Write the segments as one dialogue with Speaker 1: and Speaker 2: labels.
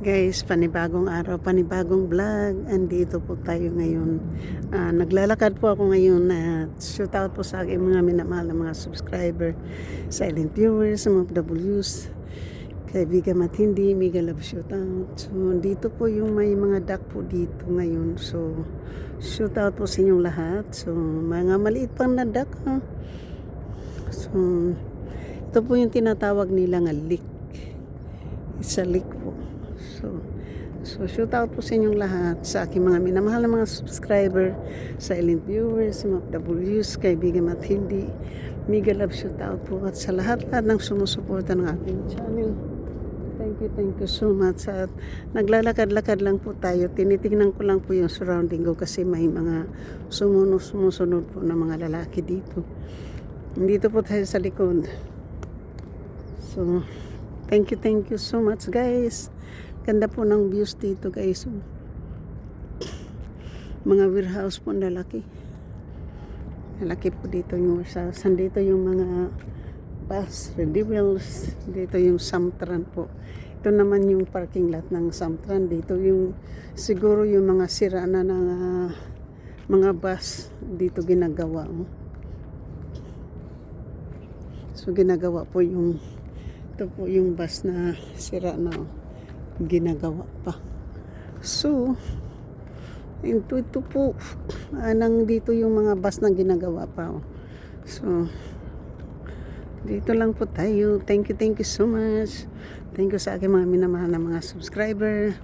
Speaker 1: Guys, panibagong araw, panibagong vlog. Andito po tayo ngayon. Naglalakad po ako ngayon na shoot out po sa aking mga minamahal na mga subscriber, silent viewers, mga W's, kaibigan matindi, mega love shoot out. So, dito po yung may mga duck po dito ngayon. So, shoot out po sa inyong lahat. So, mga maliit pang na duck. So, ito po yung tinatawag nila nga leak. It's a leak po. So shoot out po sa inyong lahat, sa aking mga minamahal na mga subscriber, silent viewers, mga W's, kaibigan at hindi, mega love shoot out po, at sa lahat-lahat ng sumusuporta ng aking channel. Thank you so much. At naglalakad-lakad lang po tayo, tinitingnan ko lang po yung surrounding ko kasi may mga sumusunod po na mga lalaki dito. Dito po tayo sa likod. So thank you so much, guys. Ganda po ng views dito, guys. Mga warehouse po na lalaki. Lalaki po dito yung warehouse. Dito yung mga bus, ready wheels. Dito yung Samtran po. Ito naman yung parking lot ng Samtran. Dito yung siguro yung mga sira na ng mga bus dito ginagawa. So ginagawa po yung ito po yung bus na sira na ginagawa pa. So ito po dito yung mga bus na ginagawa pa. So dito lang po tayo. Thank you so much. Thank you sa aking mga minamahal na mga subscriber,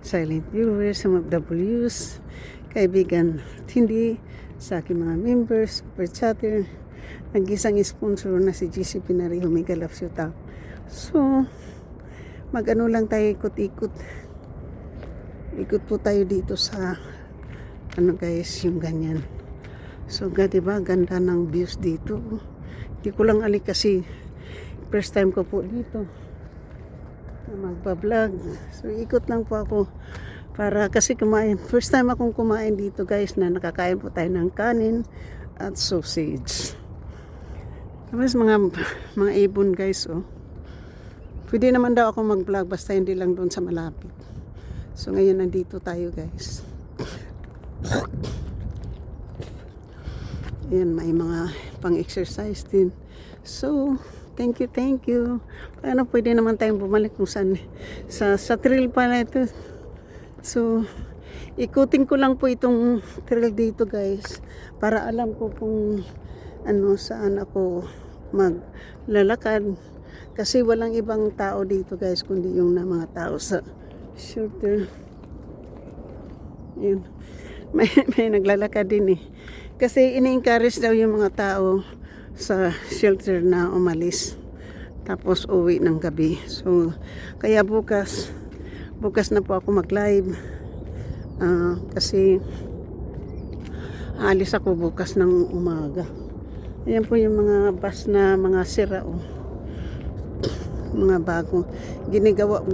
Speaker 1: silent viewers, mga W's, kaibigan hindi, sa aking mga members, super chatter, nag-isang sponsor na si GC Pinareho, mega love shout out. So mag-ano lang tayo, ikot po tayo dito sa ano, guys, yung ganyan. So diba ganda ng views dito. Hindi ko lang alik kasi first time ko po dito magpa-vlog. So ikot lang po ako para kasi kumain. First time akong kumain dito, guys, na nakakain po tayo ng kanin at sausage. Tapos mga ibon, guys, pwede naman daw ako mag-vlog basta hindi lang doon sa malapit. So ngayon nandito tayo, guys. Ayan, may mga pang-exercise din. So thank you. Ano, pwede naman tayong bumalik kung saan sa trail pala ito. So ikutin ko lang po itong trail dito, guys, para alam ko kung ano, saan ako maglalakad. Kasi walang ibang tao dito, guys, kundi yung na mga tao sa shelter. Yun. May naglalakad din eh. Kasi ini-encourage daw yung mga tao sa shelter na umalis. Tapos uwi ng gabi. So, kaya bukas na po ako mag-live. Kasi alis ako bukas ng umaga. Ayan po yung mga bus na mga sira, mga bago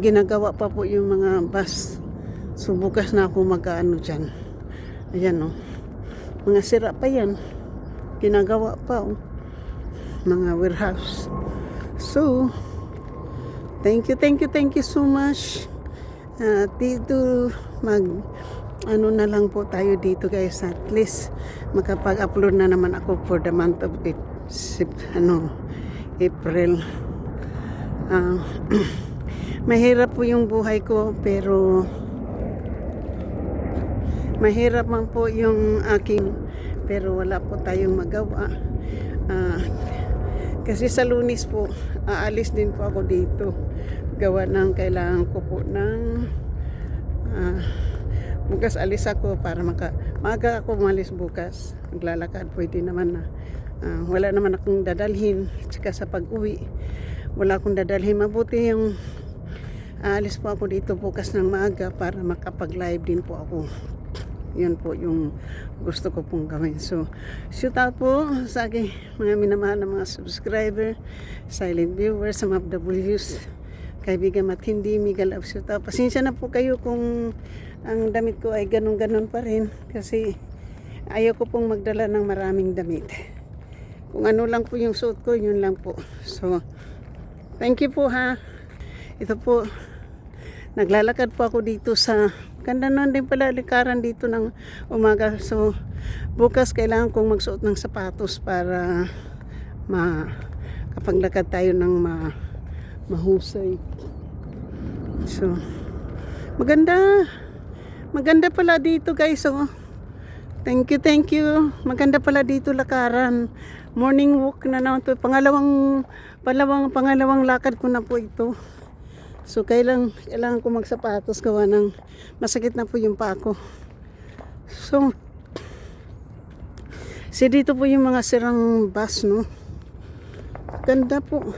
Speaker 1: ginagawa pa po yung mga bus. So bukas na ako mag-ano dyan. Ayan, mga sira pa yan, ginagawa pa, mga warehouse. So thank you so much. Dito ano na lang po tayo dito, guys. At least makapag-upload na naman ako for the month of April. Mahirap po yung buhay ko, pero mahirap man po yung aking, pero wala po tayong magawa. Kasi sa Lunes po aalis din po ako dito, gawa ng kailangan ko po ng bukas alis ako para maaga ako umalis bukas. Maglalakad, pwede naman na wala naman akong dadalhin. Tsaka sa pag-uwi wala akong dadalhin. Mabuti yung aalis po ako dito bukas ng maaga para makapag-live din po ako. Yun po yung gusto ko pong gawin. So shout out po sa aking mga minamahal na mga subscriber, silent viewers, sa mga W's, kaibigan at hindi, mega love shout out. Pasensya na po kayo kung ang damit ko ay ganun-ganun pa rin, kasi ayaw ko pong magdala ng maraming damit. Kung ano lang po yung suot ko, yun lang po. So thank you po, ha. Ito po, naglalakad po ako dito sa ganda nun din pala likaran dito ng umaga. So bukas kailangan kong magsuot ng sapatos para kapaglakad tayo ng mahusay. So maganda pala dito guys. So thank you. Maganda pala dito lakaran. Morning walk na naman to. Pangalawang lakad ko na po ito. So kailangan ko magsapatos gawa ng masakit na po yung paa ko. So dito po yung mga sirang bus, no. Ganda po.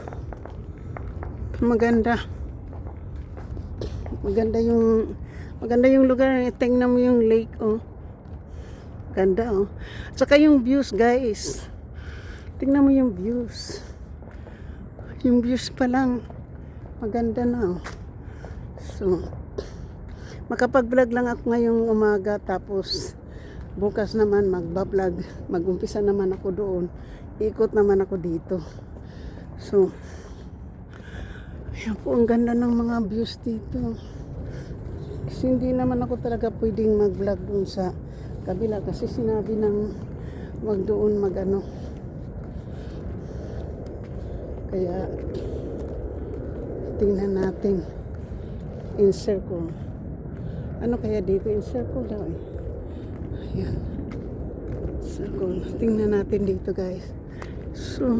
Speaker 1: Maganda yung lugar. Tingnan mo yung lake, oh. Ganda, oh. Saka yung views, guys. Tingnan mo yung views. Yung views pa lang maganda na, oh. So makapag-vlog lang ako ngayong umaga, tapos bukas naman magba-vlog. Mag-umpisa naman ako doon. Ikot naman ako dito. So yan po, ang ganda ng mga views dito. Kasi hindi naman ako talaga pwedeng mag-vlog doon sa kabila kasi sinabi ng wag doon mag-ano. Kaya tingnan natin in circle. Ano kaya dito? In circle daw eh. Ayan. Circle. Tingnan natin dito guys. So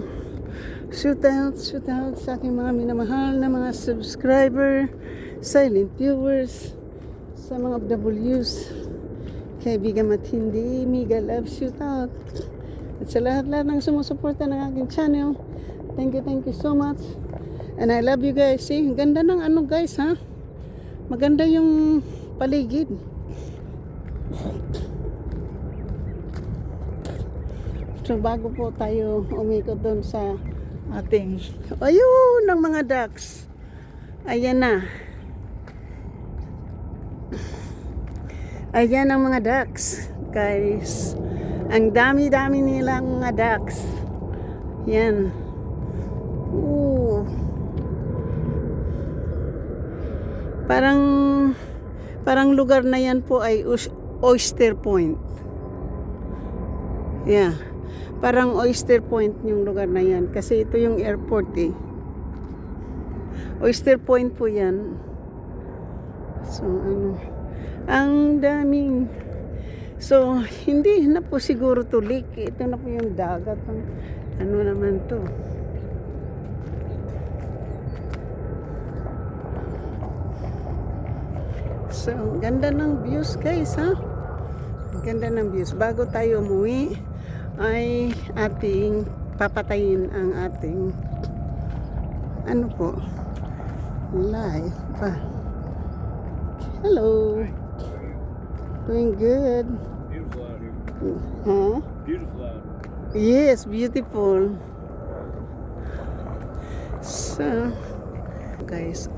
Speaker 1: shoot out sa aking mga minamahal na mga subscriber, silent viewers, sa mga FWs, kaibigan matindi, mega love, shoot out. At sa lahat-lahat ng sumusuporta ng aking channel, thank you so much. And I love you guys. See, ganda ng ano guys, ha? Maganda yung paligid. So bago po tayo umikot doon sa ating, ayun, ng mga ducks. Ayan na. Ayan ang mga ducks, guys. Ang dami-dami nilang mga ducks. Yan. Ooh. Parang lugar na yan po ay Oyster Point. Yeah. Parang Oyster Point yung lugar na yan. Kasi ito yung airport eh. Oyster Point po yan. So ano, ang daming. So hindi na po siguro to lake. Ito na po yung dagat. Ano naman to. So ganda ng views guys, ha. Ganda ng views. Bago tayo umuwi ay ating papatayin ang ating ano po, live pa. Hello. Doing good.
Speaker 2: Beautiful out here.
Speaker 1: Huh?
Speaker 2: Beautiful out.
Speaker 1: Yes, beautiful. So guys,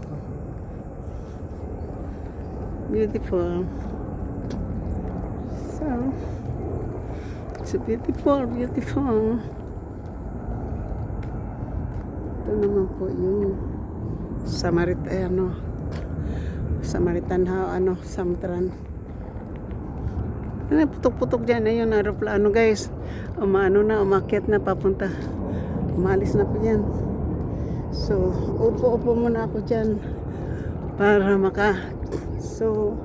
Speaker 1: beautiful. So it's beautiful. Ito naman po yung Samaritan Samtran. Ano, putok-putok dyan na yung aeroplano guys. Umakyat na papunta. Umalis na po yan. So upo muna ako dyan para so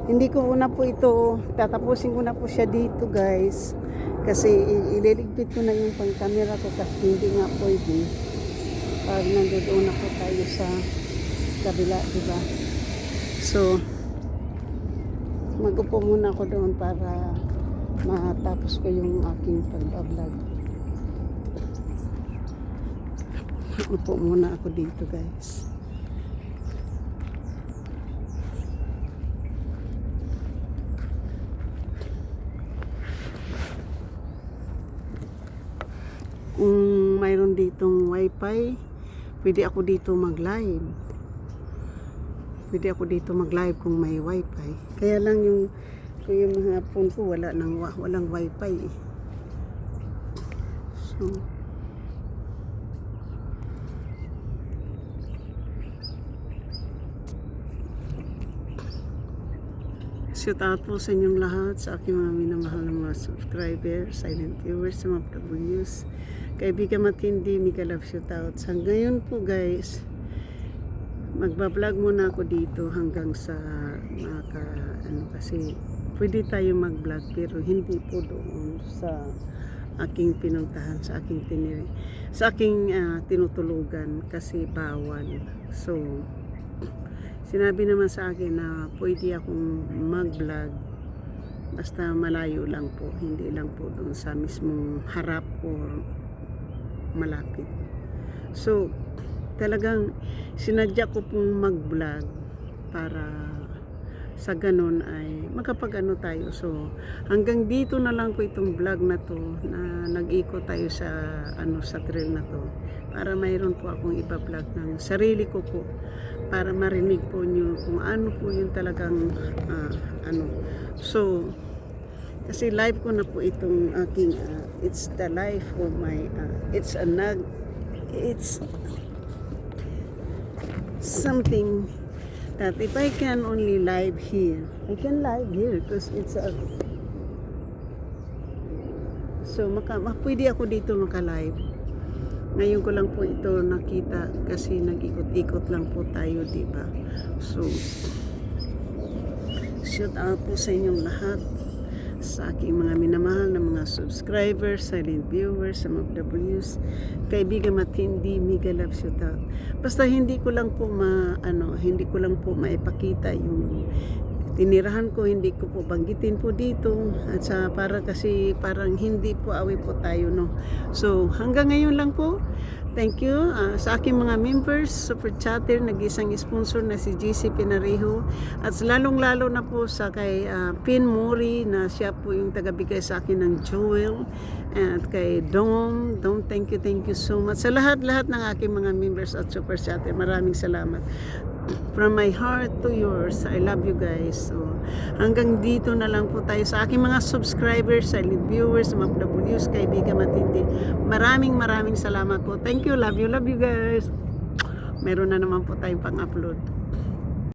Speaker 1: hindi ko na po ito, tatapusin ko na po siya dito guys, kasi ililigpit ko na yung pang camera ko kasi hindi nga pwede pag nandoon na po tayo sa kabila, diba? So mag-upo muna ako doon para matapos ko yung aking pag-vlog. Upo muna ako dito guys. Kung mayroon ditong wifi, pwede ako dito mag-live. Kung may wifi. Kaya lang yung mga phone ko walang wifi eh. So Shout out po sa inyong lahat, sa aking mga minamahal na mga subscribers, silent viewers, sa mga W's, kaibigan matindi, mega love shout out. Sa ngayon po guys, magbablog muna ako dito hanggang sa kasi pwede tayo mag-vlog pero hindi po doon sa aking pinuntahan, sa aking tinutulugan kasi bawal. So sinabi naman sa akin na pwede akong mag-vlog basta malayo lang po, hindi lang po doon sa mismong harap or malapit. So talagang sinadya ko pong mag-vlog para sa ganun ay makapag-ano tayo. So hanggang dito na lang ko itong vlog na to, na nag-ikot tayo sa sa trail na to, para mayroon po akong iba-vlog ng sarili ko po, para marinig po nyo kung ano po yung talagang so kasi live ko na po itong aking it's the life of my it's something that if I can only live here, I can live here because it's so pwede ako dito maka-live. Ngayon ko lang po ito nakita kasi nag-ikot-ikot lang po tayo, diba? So shout out po sa inyong lahat, sa aking mga minamahal na mga subscribers, silent viewers, sa mga W's, kaibigan matindi, mega love shout out. Basta hindi ko lang po maipakita yung tinirahan ko, hindi ko po banggitin po dito at sa kasi parang hindi po away po tayo, no. So hanggang ngayon lang po. Thank you sa aking mga members, super chatter, nag-isang sponsor na si GC Pinarejo, at lalong-lalo na po sa kay Pin Mori na siya po yung tagabigay sa akin ng jewel, at kay Dom, thank you so much sa lahat-lahat ng aking mga members at super chatter. Maraming salamat. From my heart to yours, I love you guys. So hanggang dito na lang po tayo sa aking mga subscribers, silent viewers, mga W's, kaibigan matindi. Maraming salamat po. Thank you, love you guys. Meron na naman po tayong pang-upload.